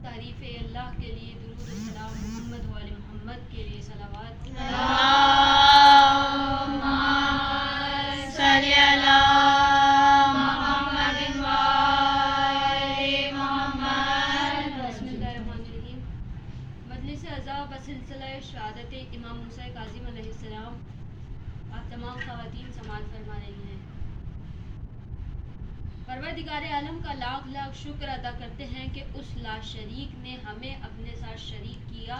تعریف اللہ کے لیے درود و سلام محمد و آل محمد کے لیے صلوات اللہم صلی علی محمد و آل محمد. بسم اللہ الرحمن الرحیم. مجلس عزا بسلسلہ شہادت امام موسیٰ کاظم علیہ السلام آپ تمام خواتین سماعت فرما رہی ہیں. پروردگار عالم کا لاکھ لاکھ شکر ادا کرتے ہیں کہ اس لا شریک نے ہمیں اپنے ساتھ شریک کیا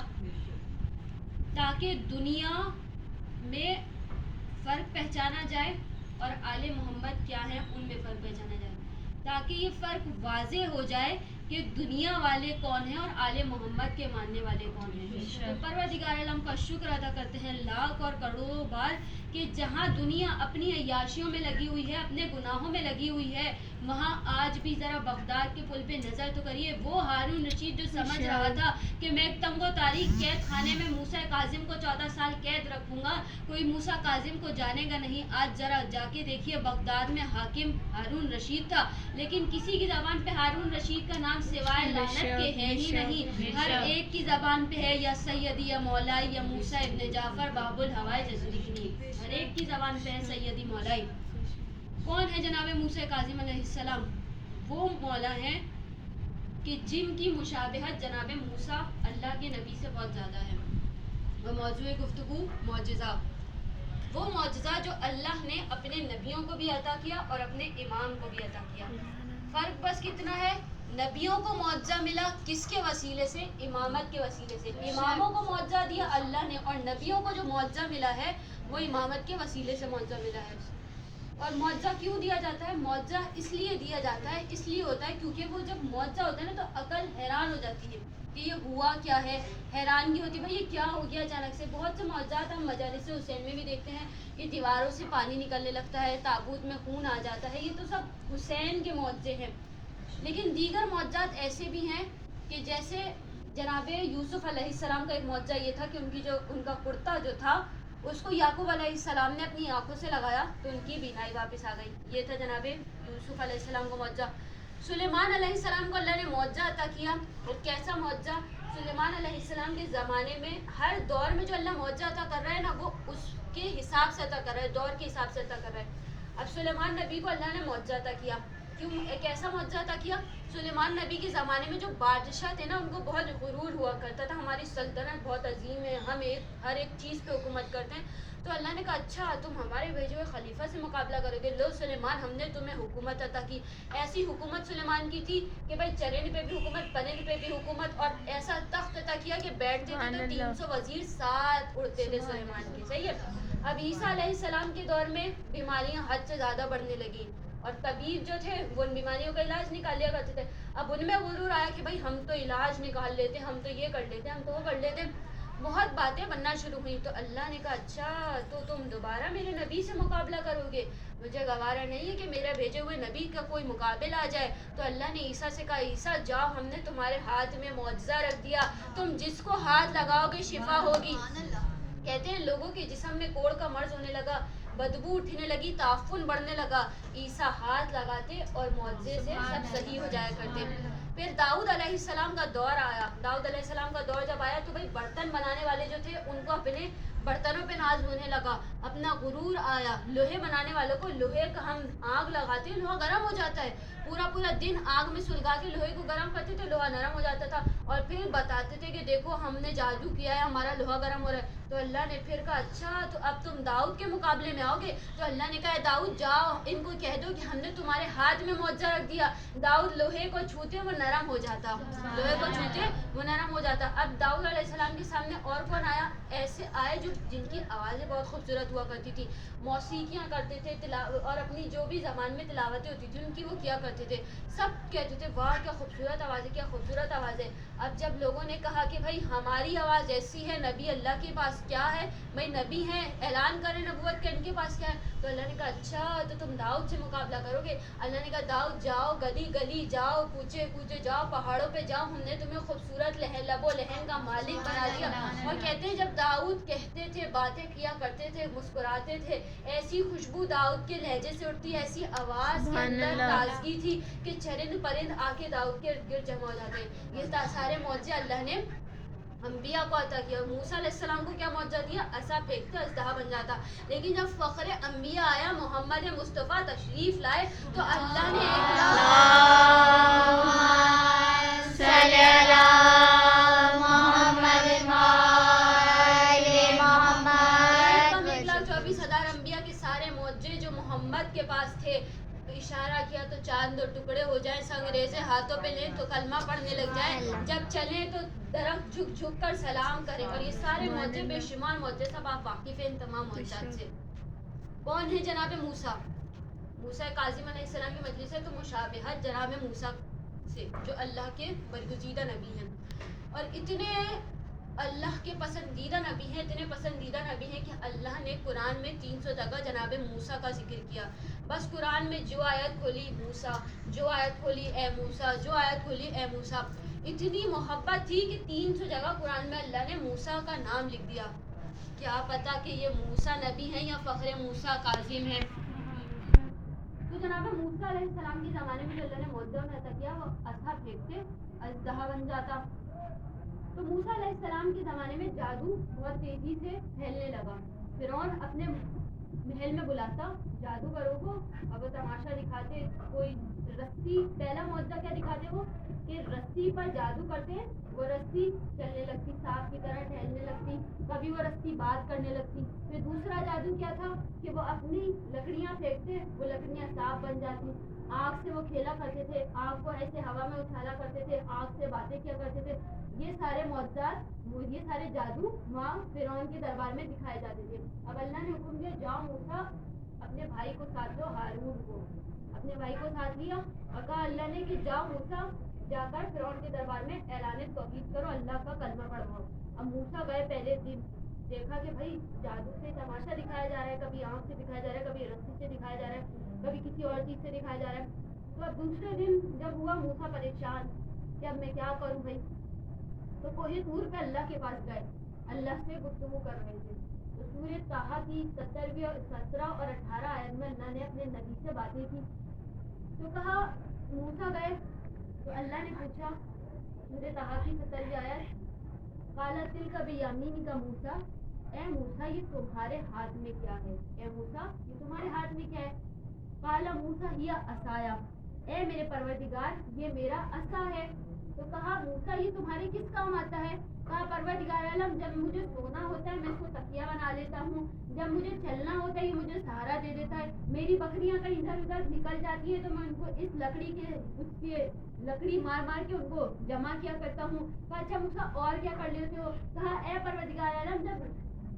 تاکہ دنیا میں فرق پہچانا جائے اور آل محمد کیا ہیں ان میں فرق پہچانا جائے، تاکہ یہ فرق واضح ہو جائے کہ دنیا والے کون ہیں اور آل محمد کے ماننے والے کون ہیں. تو پروردگار عالم کا شکر ادا کرتے ہیں لاکھ اور کروڑوں بار کہ جہاں دنیا اپنی عیاشیوں میں لگی ہوئی ہے، اپنے گناہوں میں لگی ہوئی ہے، وہاں آج بھی ذرا بغداد کے پل پہ نظر تو کریے. وہ ہارون رشید جو سمجھ رہا تھا کہ میں ایک تنگ و تاریک قید خانے میں موسیٰ کاظم کو 14 سال قید رکھوں گا، کوئی موسیٰ کاظم کو جانے گا نہیں. آج ذرا جا کے دیکھیے بغداد میں حاکم ہارون رشید تھا، لیکن کسی کی زبان پہ ہارون رشید کا نام سوائے لعنت کے ہے ہی نہیں. ہر ایک کی زبان پہ ہے یا سیدی یا مولائی یا موسیٰ ابن جعفر باب الہوائے جزدکنی. ہر ایک کی زبان پہ ہے سیدی مولائی. کون ہے جناب موسیٰ کاظم علیہ السلام؟ وہ مولا ہیں کہ جن کی مشابہت جناب موسیٰ اللہ کے نبی سے بہت زیادہ ہے. وہ موضوع گفتگو معجزہ، وہ معجزہ جو اللہ نے اپنے نبیوں کو بھی عطا کیا اور اپنے امام کو بھی عطا کیا. فرق بس کتنا ہے، نبیوں کو معجزہ ملا کس کے وسیلے سے؟ امامت کے وسیلے سے. اماموں کو معجزہ دیا اللہ نے، اور نبیوں کو جو معجزہ ملا ہے وہ امامت کے وسیلے سے معجزہ ملا ہے. اور معجزہ کیوں دیا جاتا ہے؟ معجزہ اس لیے دیا جاتا ہے، اس لیے ہوتا ہے کیونکہ وہ جب معجزہ ہوتا ہے نا تو عقل حیران ہو جاتی ہے کہ یہ ہوا کیا ہے. حیرانگی ہوتی ہے بھائی یہ کیا ہو گیا اچانک سے. بہت سے معجزات ہم مجالس حسین میں بھی دیکھتے ہیں کہ دیواروں سے پانی نکلنے لگتا ہے، تابوت میں خون آ جاتا ہے. یہ تو سب حسین کے معجزے ہیں. لیکن دیگر معجزات ایسے بھی ہیں کہ جیسے جناب یوسف علیہ السلام کا ایک معجزہ یہ تھا کہ ان کا کرتا جو تھا اس کو یعقوب علیہ السلام نے اپنی آنکھوں سے لگایا تو ان کی بینائی واپس آ گئی. یہ تھا جناب یوسف علیہ السلام کا معجزہ. سلیمان علیہ السلام کو اللہ نے معجزہ عطا کیا. اور کیسا معجزہ؟ سلیمان علیہ السلام کے زمانے میں ہر دور میں جو اللہ معجزہ عطا کر رہا ہے نا وہ اس کے حساب سے عطا کر رہا ہے، دور کے حساب سے عطا کر رہا ہے. اب سلیمان نبی کو اللہ نے معجزہ عطا کیا. کیوں ایک ایسا معجزہ عطا کیا؟ سلیمان نبی کے زمانے میں جو بادشاہ تھے نا ان کو بہت غرور ہوا کرتا تھا، ہماری سلطنت بہت عظیم ہے، ہم ہر ایک چیز پہ حکومت کرتے ہیں. تو اللہ نے کہا اچھا تم ہمارے بھیجے ہوئے خلیفہ سے مقابلہ کرو گے؟ لو سلیمان ہم نے تمہیں حکومت عطا کی. ایسی حکومت سلیمان کی تھی کہ بھائی چرنے پہ بھی حکومت، پنیر پہ بھی حکومت، اور ایسا تخت عطا کیا کہ بیٹھتے تھے تو 300 وزیر ساتھ اڑتے تھے سلیمان کے. صحیح ہے. اب عیسیٰ علیہ السلام کے دور میں بیماریاں حد سے زیادہ بڑھنے لگی اور طبیب جو تھے وہ ان بیماریوں کا علاج نکال لیا کرتے تھے. اب ان میں غرور آیا کہ بھائی ہم تو علاج نکال لیتے، ہم تو یہ کر لیتے، ہم تو وہ کر لیتے. بہت باتیں بننا شروع ہوئی. تو اللہ نے کہا اچھا تو تم دوبارہ میرے نبی سے مقابلہ کرو گے؟ مجھے گوارا نہیں ہے کہ میرے بھیجے ہوئے نبی کا کوئی مقابل آ جائے. تو اللہ نے عیسیٰ سے کہا عیسیٰ جاؤ ہم نے تمہارے ہاتھ میں معجزہ رکھ دیا، تم جس کو ہاتھ لگاؤ گے شفا ہوگی. کہتے ہیں لوگوں کے جسم میں کوڑ کا مرض ہونے لگا، بدبو اٹھنے لگی، تعفن بڑھنے لگا، عیسیٰ ہاتھ لگاتے اور معجزے سے سب صحیح ہو جایا کرتے. پھر داؤد علیہ السلام کا دور آیا. داؤد علیہ السلام کا دور جب آیا تو بھائی برتن بنانے والے جو تھے ان کو اپنے برتنوں پہ ناز ہونے لگا، اپنا غرور آیا. لوہے بنانے والوں کو لوہے کا ہم آگ لگاتے ہیں لوہا گرم ہو جاتا ہے، پورا دن آگ میں سلگا کے لوہے کو گرم کرتے تھے، لوہا نرم ہو جاتا تھا اور پھر بتاتے تھے کہ دیکھو ہم نے جادو کیا ہے ہمارا لوہا گرم ہو رہا ہے. تو اللہ نے پھر کہا اچھا تو اب تم داؤد کے مقابلے میں آؤ گے؟ تو اللہ نے کہا داؤد جاؤ ان کو کہہ دو کہ ہم نے تمہارے ہاتھ میں معجزہ رکھ دیا. داؤد لوہے کو چھوتے وہ نرم ہو جاتا، لوہے کو چھوتے وہ نرم ہو جاتا. اب داؤد علیہ السلام کے سامنے اور کون آیا؟ ایسے آئے جن کی آوازیں بہت خوبصورت ہوا کرتی تھی، موسیقیاں کرتے تھے اور اپنی جو بھی زبان میں تلاوتیں ہوتی تھی ان کی وہ کیا کرتے تھے. سب کہتے تھے واہ کیا خوبصورت آواز ہے، کیا خوبصورت آواز ہے. اب جب لوگوں نے کہا کہ بھائی ہماری آواز ایسی ہے نبی اللہ کے پاس کیا ہے؟ بھائی نبی ہیں، اعلان کریں نبوت کا، ان کے پاس کیا ہے؟ تو اللہ نے کہا اچھا تو تم داؤد سے مقابلہ کرو گے؟ اللہ نے کہا داؤد جاؤ، گلی گلی جاؤ، کوچے کوچے جاؤ، پہاڑوں پہ جاؤ، ہم نے تمہیں خوبصورت لب و لہن کا مالک بنا دیا. اور کہتے ہیں جب داؤد کہتے تھے، باتیں کیا کرتے تھے، مسکراتے تھے، ایسی خوشبو داؤد کے لہجے سے اٹھتی، ایسی آواز کے اندر تازگی تھی کہ چرند پرند آ کے داؤد کے ارد گرد جمع ہو جاتے. یہ سارے معجزے اللہ نے انبیاء کو عطا کیا. موسیٰ علیہ السلام کو کیا معجزہ دیا؟ عصا پھینکتے اژدہا بن جاتا. لیکن جب فخر انبیاء آیا، محمد مصطفیٰ تشریف لائے، تو اللہ نے محمد کے پاس تھے، اشارہ کیا تو چاند دو ٹکڑے ہو جائیں، سنگریزے ہاتھوں پہ لیں تو کلمہ پڑھنے لگ جائیں، جب چلیں تو درخت جھک جھک کر سلام کریں. اور یہ سارے معجزے بے شمار معجزے، سب آپ واقف ہیں ان تمام معجزات سے. کون ہے جناب موسیٰ؟ موسیٰ کاظم علیہ السلام کی مجلس ہے تو مشابہت جناب موسیٰ سے، جو اللہ کے برگزیدہ نبی ہیں اور اتنے اللہ کے پسندیدہ نبی ہیں، اتنے پسندیدہ نبی ہیں کہ اللہ نے قرآن میں 300 جگہ جناب موسیٰ کا ذکر کیا. بس قرآن میں جو آیت کھولی موسیٰ، جو آیت کھولی اے موسیٰ، جو آیت کھولی اے موسیٰ. اتنی محبت تھی کہ 300 جگہ قرآن میں اللہ نے موسیٰ کا نام لکھ دیا. کیا پتا کہ یہ موسیٰ نبی ہیں یا فخر موسیٰ کاظم ہے. تو جناب موسیٰ علیہ السلام کے زمانے میں جو اللہ نے معجزہ عطا کیا، وہ عصا پھینکتے اژدہا بن جاتا. تو موسیٰ علیہ السلام کے زمانے میں جادو بہت تیزی سے پھیلنے لگا. فرعون اپنے محل میں بلاتا جادو کرو کو، اب وہ تماشا دکھاتے. کوئی رسی، پہلا معجزہ کیا دکھاتے وہ کہ رسی پر جادو کرتے ہیں، وہ رسی چلنے لگتی، سانپ کی طرح ٹہلنے لگتی، کبھی وہ رسی بات کرنے لگتی. پھر دوسرا جادو کیا تھا کہ وہ اپنی لکڑیاں پھینکتے، وہ لکڑیاں سانپ بن جاتی. آگ سے وہ کھیلا کرتے تھے، آگ کو ایسے ہوا میں اچھالا کرتے تھے، آگ سے باتیں کیا کرتے تھے. یہ سارے معجزات، یہ سارے جادو وہاں فرعون کے دربار میں دکھائے جاتے تھے. اب اللہ نے حکم دیا جاؤ موسیٰ اپنے بھائی کو ساتھ لو، ہارون کو. اپنے بھائی کو ساتھ لیا اور کہا اللہ نے کہ جاؤ موسیٰ جا کر فرعون کے دربار میں اعلان توحید کرو، اللہ کا کلمہ پڑھواؤ. اب موسیٰ گئے، پہلے دن دیکھا کہ بھائی جادو سے تماشا دکھایا جا رہا ہے، کبھی آنکھ سے دکھایا جا رہا ہے، کبھی رسی سے دکھایا جا رہا ہے، کبھی کسی اور چیز سے دکھایا جا رہا ہے. تو اب دوسرے دن جب ہوا موسیٰ پریشان کہ اب میں کیا کروں بھائی، تو کوہ طور پہ اللہ کے پاس گئے، اللہ سے گفتگو کر رہے تھے. تو سورہ طٰہٰ کی 17 اور 18 آیت میں اللہ نے اپنے نبی سے باتیں کی. تو کہا موسیٰ گئے تو اللہ نے پوچھا، سورہ طٰہٰ کی 17 آیت، قالت تلک بیمینک موسیٰ، اے موسیٰ یہ تمہارے ہاتھ میں کیا ہے؟ اے موسیٰ یہ تمہارے ہاتھ میں کیا ہے؟ قال موسیٰ ہی عصایا، اے میرے پروردگار یہ میرا عصا ہے. تو کہا موسیٰ یہ تمہارے کس کام آتا ہے؟ کہا پروردگار عالم جب مجھے سونا ہوتا ہے میں اس کو تکیہ بنا لیتا ہوں، جب مجھے چلنا ہوتا ہے یہ مجھے سہارا دے دیتا ہے، میری بکریاں کہیں ادھر ادھر نکل جاتی ہے تو میں ان کو اس لکڑی مار مار کے ان کو جمع کیا کرتا ہوں. کہا اچھا موسیٰ اور کیا کر لیتے ہو؟ کہا اے پروردگار عالم جب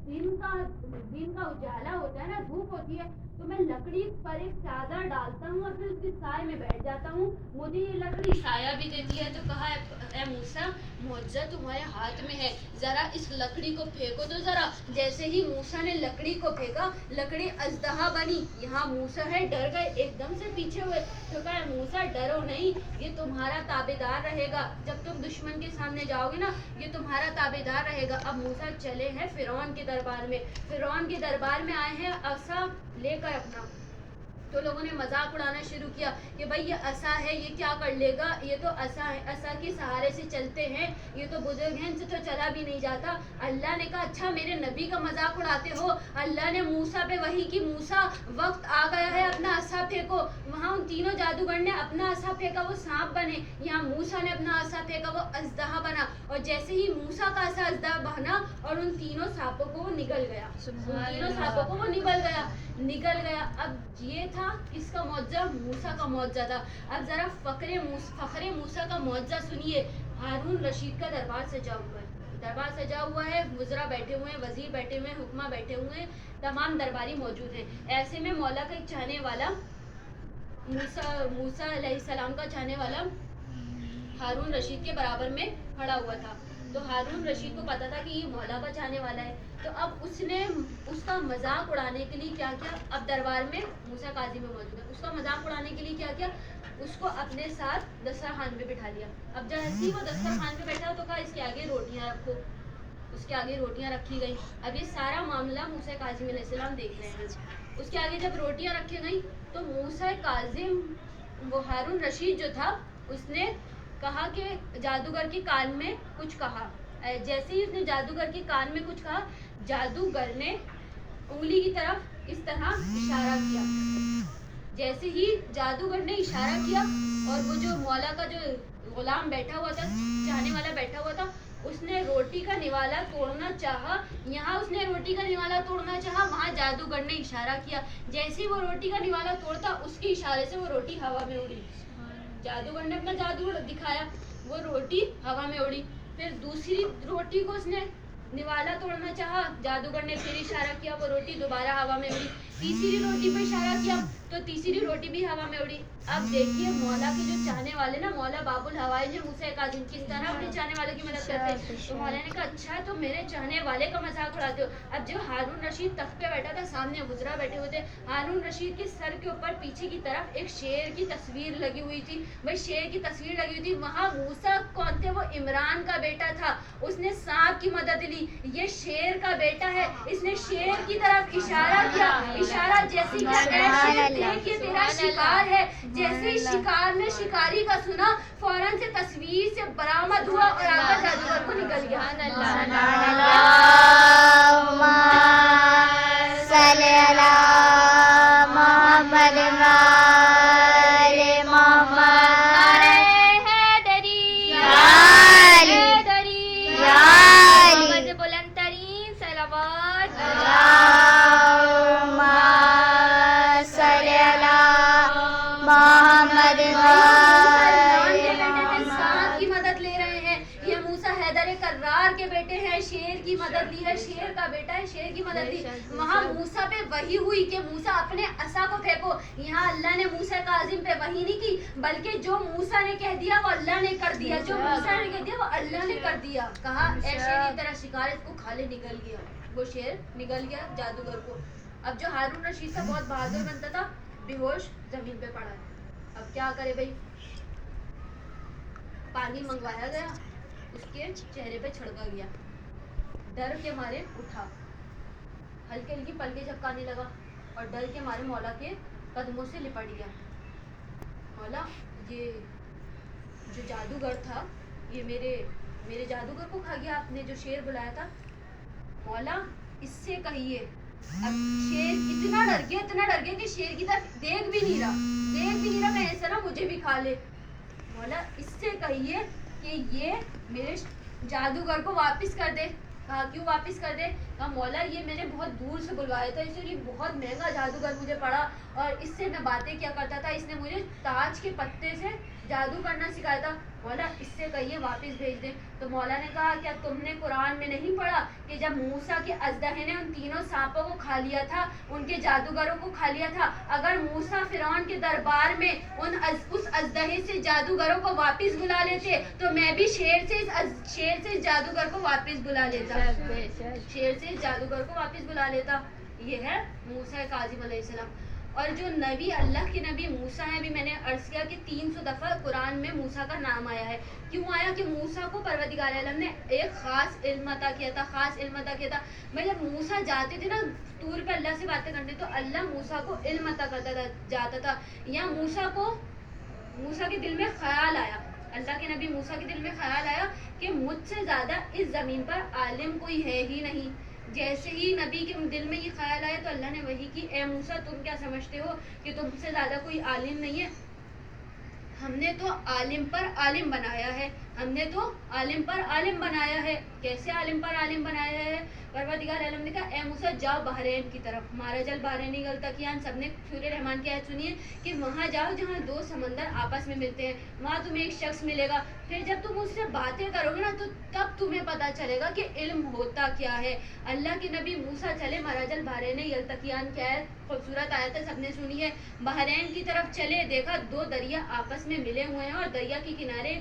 دن کا اجالا ہوتا ہے نا، دھوپ ہوتی ہے تو میں لکڑی پر ایک چادر ڈالتا ہوں اور پھر اس کے سائے میں بیٹھ جاتا ہوں، مجھے یہ لکڑی سایہ بھی دیتی ہے. تو کہا اے موسیٰ معجزہ تمہارے ہاتھ میں ہے، ذرا اس لکڑی کو پھینکو تو ذرا. جیسے ہی موسیٰ نے لکڑی کو پھینکا، لکڑی اژدہا بنی. یہاں موسیٰ ہے ڈر گئے، ایک دم سے پیچھے ہوئے. تو کہا موسیٰ ڈرو نہیں، یہ تمہارا تابعدار رہے گا، جب تم دشمن کے سامنے جاؤ گے نا یہ تمہارا تابعدار رہے گا. اب موسیٰ چلے ہیں فرعون کے دربار میں، فرعون کے دربار میں آئے ہیں عصا لے کر اپنا. تو لوگوں نے مذاق اڑانا شروع کیا کہ بھائی یہ عصا ہے، یہ کیا کر لے گا، یہ تو عصا ہے، عصا کے سہارے سے چلتے ہیں، یہ تو بزرگ ہیں، ان سے تو چلا بھی نہیں جاتا. اللہ نے کہا اچھا میرے نبی کا مذاق اڑاتے ہو. اللہ نے موسیٰ پہ وحی کی، موسیٰ وقت آ گیا ہے اپنا عصا پھینکو. وہاں ان تینوں جادوگر نے اپنا عصا پھینکا، وہ سانپ بنے. یہاں موسیٰ نے اپنا عصا پھینکا، وہ اژدہا بنا. اور جیسے ہی موسیٰ کا عصا اژدہا بنا اور ان تینوں سانپوں کو وہ نگل گیا، نگل گیا. اب یہ تھا کس کا معجزہ؟ موسیٰ کا معجزہ تھا. اب ذرا فخر موسیٰ کا معجزہ سنیے. ہارون رشید کا دربار سجا ہوا ہے، وزراء بیٹھے ہوئے ہیں، وزیر بیٹھے ہوئے ہیں، حکماء بیٹھے ہوئے ہیں، تمام درباری موجود ہیں. ایسے میں مولا کا ایک چاہنے والا، موسیٰ علیہ السلام کا چاہنے والا ہارون رشید کے برابر میں کھڑا ہوا تھا. تو ہارون رشید کو پتا تھا کہ یہ مولا کا چاہنے والا ہے، تو اب اس نے اس کا مذاق اڑانے کے لیے کیا کیا، اب دربار میں موسیٰ قاضی میں موجود ہے، اس کا مذاق اڑانے کے لیے کیا کیا، اس کو اپنے ساتھ دسترخوان پہ بٹھا لیا. اب جیسے ہی وہ دسترخوان پہ بیٹھا تو کہا اس کے آگے روٹیاں رکھو، اس کے آگے روٹیاں رکھی گئی. اب یہ سارا معاملہ موسیٰ کاظم علیہ السلام دیکھ رہے ہیں. اس کے آگے جب روٹیاں رکھی گئی تو موسیٰ کاظم، وہ ہارون رشید جو تھا، اس نے کہا کہ جادوگر کے کان میں کچھ کہا. جیسے ہی اس نے جادوگر کے کان میں کچھ کہا، جادوگر نے انگلی کی طرف اس طرح اشارہ کیا. جیسے ہی جادوگر نے اشارہ کیا اور وہ جو مولا کا جو غلام بیٹھا ہوا تھا، چاہنے والا بیٹھا ہوا تھا، اس نے روٹی کا نوالا توڑنا چاہا. یہاں اس نے روٹی کا نوالا توڑنا چاہا، وہاں جادوگر نے اشارہ کیا. جیسے ہی وہ روٹی کا نوالا توڑتا، اس کے اشارے سے وہ روٹی ہوا میں اڑی. جادوگر نے اپنا جادو دکھایا، وہ روٹی ہوا میں اڑی. پھر دوسری روٹی کو اس نے نوالا توڑنا چاہا، جادوگر نے پھر اشارہ کیا، وہ روٹی دوبارہ ہوا میں اڑی. تیسری روٹی پہ اشارہ کیا تو تیسری روٹی بھی ہوا میں اڑی. اب دیکھیے مولا کے جو چاہنے والے نا، مولا باب الحوائج جو موسیٰ کاظم کس طرح اپنے چاہنے والوں کی مدد کرتے ہیں. تو مولا نے کہا اچھا تو میرے چاہنے والے کا مذاق اڑاتے ہو. اب جو ہارون رشید تخت پہ بیٹھا تھا، سامنے وزراء بیٹھے ہوئے تھے، ہارون رشید کے سر کے اوپر پیچھے کی طرف ایک شیر کی تصویر لگی ہوئی تھی. بھائی شیر کی تصویر لگی ہوئی تھی، وہاں موسیٰ کون تھے؟ وہ عمران کا بیٹا تھا. اس نے سانپ کی مدد لی، یہ شیر کا بیٹا ہے. اس نے شیر کی طرف اشارہ کیا، اشارہ جیسے کہ اے شیر دیکھ یہ تیرا شکار ہے. جیسے ہی شکار نے شکاری کا سنا، فوراً سے تصویر سے برآمد ہوا اور آ کر جادوگر کو نکل گیا. صلی اللہ محمد وآل محمد. حیدری حیدری محمد بلند ترین صلوات. اللہم صلی اللہ محمد وآل سانپ کی مدد لے رہے ہیں. یہ موسیٰ حیدر کرار کے بیٹے ہیں، شیر کی مدد لی ہے، شیر کا بیٹا ہے، شیر کی مدد لی. وہاں موسیٰ پہ وحی ہوئی کہ موسیٰ اپنے عصا کو پھینکو. یہاں اللہ نے موسیٰ کاظم پہ وحی نہیں کی، بلکہ جو موسیٰ نے کہہ دیا وہ اللہ نے کر دیا. جو موسیٰ نے کہہ دیا وہ اللہ نے کر دیا. کہا اے شیر یہ تیرا شکار ہے، اس کو کھا لے. نکل گیا وہ شیر، نکل گیا جادوگر کو. اب جو ہارون رشید کا بہت بہادر بنتا تھا، بے ہوش زمین پہ پڑا ہے. اب کیا کرے بھائی، پانی منگوایا گیا، اس کے چہرے پہ چھڑکا گیا. ڈر کے مارے اٹھا، ہلکی ہلکی پلکیں جھپکانے لگا اور ڈر کے مارے مولا کے قدموں سے لپٹ گیا. مولا یہ جو جادوگر تھا، یہ میرے جادوگر کو کھا گیا، آپ نے جو شیر بلایا تھا. مولا اس سے کہیے. اب شیر اتنا ڈر گیا کہ شیر کی طرف دیکھ بھی نہیں رہا میں ایسا نہ مجھے بھی کھا لے. مولا اس سے کہیے کہ یہ میرے جادوگر کو واپس کر دے. کہا کیوں واپس کر دے؟ کہا مولا یہ میں نے بہت دور سے بلوایا تھا، اس لیے بہت مہنگا جادوگر مجھے پڑا اور اس سے میں باتیں کیا کرتا تھا، اس نے مجھے تاج کے پتے سے جادو کرنا سکھایا تھا. مولا اس سے کہیے واپس بھیج دے. تو مولا نے کہا کیا تم نے قرآن میں نہیں پڑھا کہ جب موسیٰ کے اژدہے نے ان تینوں سانپوں کو کھا لیا تھا، ان کے جادوگروں کو کھا لیا تھا، اگر موسیٰ فرعون کے دربار میں اس اژدہے سے جادوگروں کو واپس بلا لیتے تو میں بھی شیر سے اس جادوگر کو واپس بلا لیتا. شیر سے اس جادوگر کو واپس بلا لیتا. یہ ہے موسیٰ کاظم علیہ السلام. اور جو نبی، اللہ کے نبی موسیٰ ہیں، بھی میں نے عرض کیا کہ 300 دفعہ قرآن میں موسیٰ کا نام آیا ہے. کیوں آیا؟ کہ موسیٰ کو پروردگار عالم نے ایک خاص علم عطا کیا تھا. میں جب موسیٰ جاتے تھے نا طور پہ اللہ سے باتیں کرتے، تو اللہ موسیٰ کو علم عطا کرتا جاتا تھا. یا موسیٰ کے دل میں خیال آیا، اللہ کے نبی موسیٰ کے دل میں خیال آیا کہ مجھ سے زیادہ اس زمین پر عالم کوئی ہے ہی نہیں. جیسے ہی نبی کے دل میں یہ خیال آیا تو اللہ نے وحی کی، اے موسیٰ تم کیا سمجھتے ہو کہ تم سے زیادہ کوئی عالم نہیں ہے؟ ہم نے تو عالم پر عالم بنایا ہے. کیسے عالم پر عالم بنایا ہے؟ پروردگار عالم نے کہا اے موسیٰ جاؤ بحرین کی طرف، مارا جل بحرین غلطہ کیا. ہم سب نے سورہ رحمان کی آیت سنی ہے کہ وہاں جاؤ جہاں دو سمندر آپس میں ملتے ہیں، وہاں تمہیں ایک شخص ملے گا. پھر جب تم اس سے باتیں کرو گے نا تو تب تمہیں پتا چلے گا کہ علم ہوتا کیا ہے. اللہ کے نبی موسیٰ چلے مرج البحرین یلتقیان، کیا ہے خوبصورت آیت ہے، سب نے سنی ہے. بحرین کی طرف چلے، دیکھا دو دریا آپس میں ملے ہوئے ہیں اور دریا کے کنارے